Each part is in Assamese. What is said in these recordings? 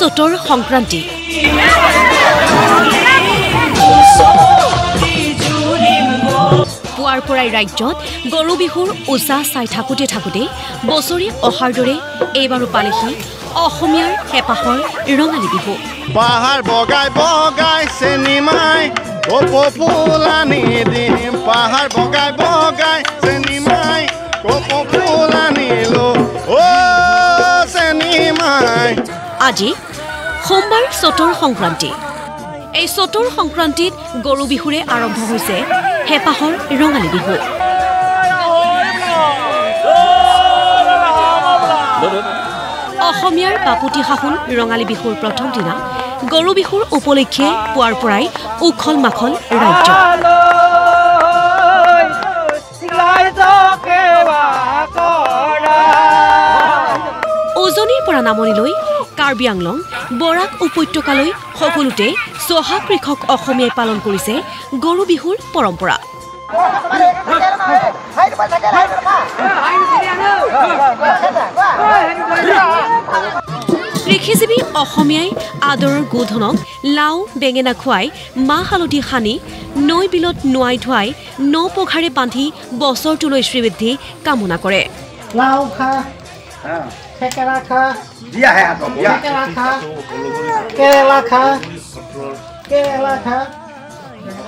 চতৰ সংক্ৰান্তি পুৱাৰ পৰাই ৰাজ্যত গৰু বিহুৰ উৎসাহ চাই থাকোঁতে বছৰি অহাৰ দৰে এইবাৰো পালেহি অসমীয়াৰ হেঁপাহৰ ৰঙালী বিহু পাহাৰ বগাই বগাই চেনিমাই কপৌফুলানি দিম পাহাৰ বগাই বগাই চেনিমাই কপৌফুলানি লো অ চেনিমাই আজি সোমবাৰ চতৰ সংক্ৰান্তি এই চতৰ সংক্ৰান্তিত গৰু বিহুৰে আৰম্ভ হৈছে হেঁপাহৰ ৰঙালী বিহু অসমীয়াৰ বাপুতি সাহোন ৰঙালী বিহুৰ প্ৰথম দিনা গৰু বিহুৰ উপলক্ষে পুৱাৰ পৰাই উখল মাখল ৰাজ্য উজনিৰ পৰা নামনিলৈ কাৰ্বি আংলং বৰাক উপত্যকালৈ সকলোতে চহা কৃষক অসমীয়াই পালন কৰিছে গৰু বিহুৰ পৰম্পৰা কৃষিজীৱী অসমীয়াই আদৰৰ গোধনক লাও বেঙেনা খুৱাই মাহ হালধি সানি নৈ বিলত নোৱাই ধুৱাই ন পঘাৰে বান্ধি বছৰটোলৈ শ্ৰীবৃদ্ধি কামনা কৰে লাও খা থেকেৰা খা কেৰেলা খা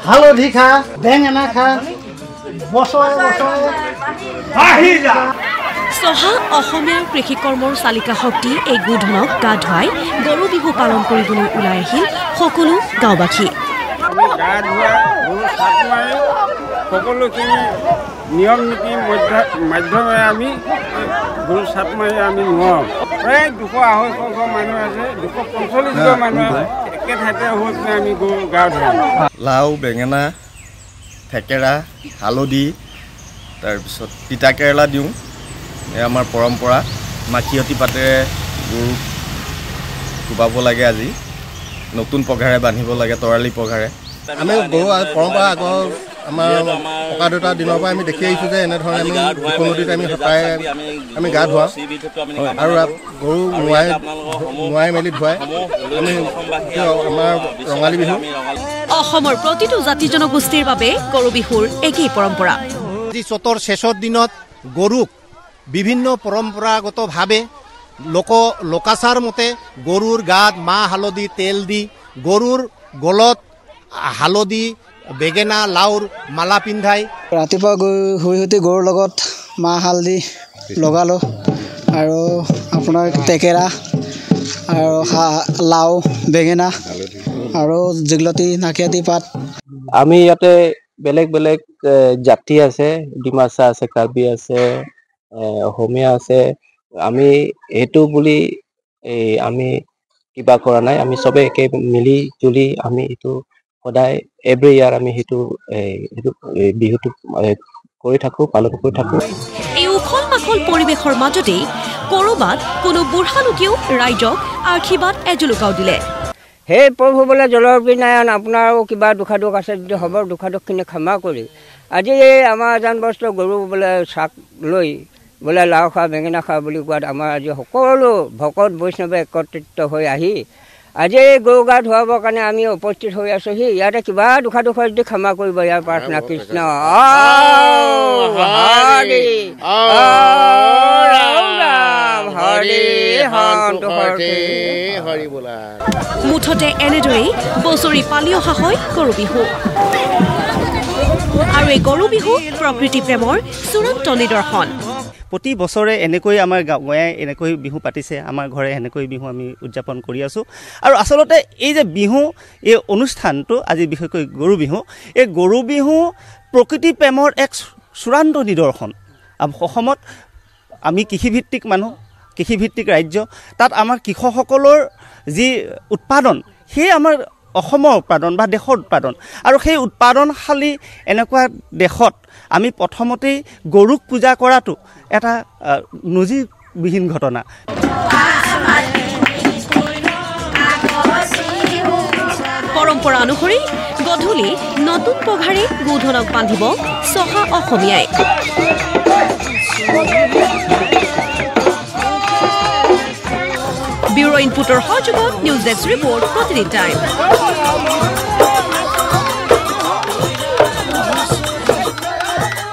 হালধি খা বেঙেনা খা বছৰে বছৰে চহা অসমীয়াৰ কৃষি কৰ্মৰ চালিকা শক্তি এই গোধনক গা ধুৱাই গৰু বিহু পালন কৰিবলৈ ওলাই আহিল সকলো গাঁওবাসী সকলোখিনি নিয়ম নীতি মাধ্যমেৰে আমি গৰু চাট মাৰি আমি নোৱাৰোঁ প্ৰায় 200-250 মানুহ আছে 245 মানুহ আছে একে ঠাইতে হৈ পিনে আমি গৰু গা ধুৱাওঁ লাও বেঙেনা থেকেৰা হালধি তাৰপিছত তিতা কেৰেলা দিওঁ এয়া আমাৰ পৰম্পৰা মাখিয়তী পাতেৰে গৰুক কোবাব লাগে আজি নতুন পঘাৰে বান্ধিব লাগে তৰালি পঘাৰে আমি গৰু পৰম্পৰা আগৰ আমাৰ ককা দেউতাৰ দিনৰ পৰা আমি দেখি আহিছোঁ যে এনেধৰণে আমি নদীত আমি সদায় আমি গা ধুৱাওঁ আৰু গৰু নোৱাই মেলি ধুৱাই আমি আমাৰ ৰঙালী বিহু অসমৰ প্ৰতিটো জাতি জনগোষ্ঠীৰ বাবে গৰু বিহুৰ একেই পৰম্পৰা আজি চতৰ শেষৰ দিনত গৰুক বিভিন্ন পৰম্পৰাগতভাৱে লোকাচাৰ মতে গৰুৰ গাত মাহ হালধি তেল দি গৰুৰ গলত হালধি বেঙেনা লাওৰ মালা পিন্ধাই ৰাতিপুৱা শুই উঠি গৰুৰ লগত মাহ হালধি লগালোঁ আৰু আপোনাৰ থেকেৰা আৰু লাও বেঙেনা আৰু দীঘলতি নাকিয়াতি পাত আমি ইয়াতে বেলেগ বেলেগ জাতি আছে ডিমাচা আছে কাৰ্বি আছে অসমীয়া আছে আমি এইটো বুলি আমি কিবা কৰা নাই আমি চবে একে মিলি জুলি আমি এইটো সদায় এভৰি ইয়াৰ আমি সেইটো বিহুটো কৰি থাকোঁ পালন কৰি থাকোঁ এই উখল মাখল পৰিৱেশৰ মাজতেই ক'ৰবাত কোনো বুঢ়া লোকেও ৰাইজক আশীৰ্বাদ এজুলুকাও দিলে হে প্ৰভু বোলে জলৰ বিনায়ন আপোনাৰো কিবা দুখাদুখ আছে যদি হ'ব দুখাদুখখিনি ক্ষমা কৰি আজি এই আমাৰ এজন বস্তু গৰু বোলে চাক লৈ বোলে লাও খা বেঙেনা খা বুলি কোৱাত আমাৰ আজি সকলো ভকত বৈষ্ণৱে একত্ৰিত হৈ আহি আজি এই গৰু গা ধুৱাবৰ কাৰণে আমি উপস্থিত হৈ আছোঁহি ইয়াতে কিবা দুখাদুখ যদি ক্ষমা কৰিব ইয়াৰ প্ৰাৰ্থনা কৃষ্ণ মুঠতে এনেদৰেই বছৰি পালি অহা হয় গৰু বিহু আৰু এই গৰু বিহু প্ৰকৃতি প্ৰেমৰ চূড়ান্ত নিদৰ্শন প্ৰতি বছৰে এনেকৈ আমাৰ গাঁৱে এনেকৈ বিহু পাতিছে আমাৰ ঘৰে এনেকৈ বিহু আমি উদযাপন কৰি আছোঁ আৰু আচলতে এই যে বিহু এই অনুষ্ঠানটো আজি বিশেষকৈ গৰু বিহু এই গৰু বিহু প্ৰকৃতি প্ৰেমৰ এক চূড়ান্ত নিদৰ্শন অসমত আমি কৃষিভিত্তিক মানুহ কৃষিভিত্তিক ৰাজ্য তাত আমাৰ কৃষকসকলৰ যি উৎপাদন সেই আমাৰ অসমৰ উৎপাদন বা দেশৰ উৎপাদন আৰু সেই উৎপাদনশালী এনেকুৱা দেশত আমি প্ৰথমতেই গৰুক পূজা কৰাটো এটা নজিৰবিহীন ঘটনা পৰম্পৰা অনুসৰি গধূলি নতুন পঘাৰে গোধনক বান্ধিব চহা অসমীয়াই ব্যুৰ ইনপুটৰ সহযোগত নিউজ ডেস্ক ৰিপৰ্ট প্ৰতিদিন টাইম।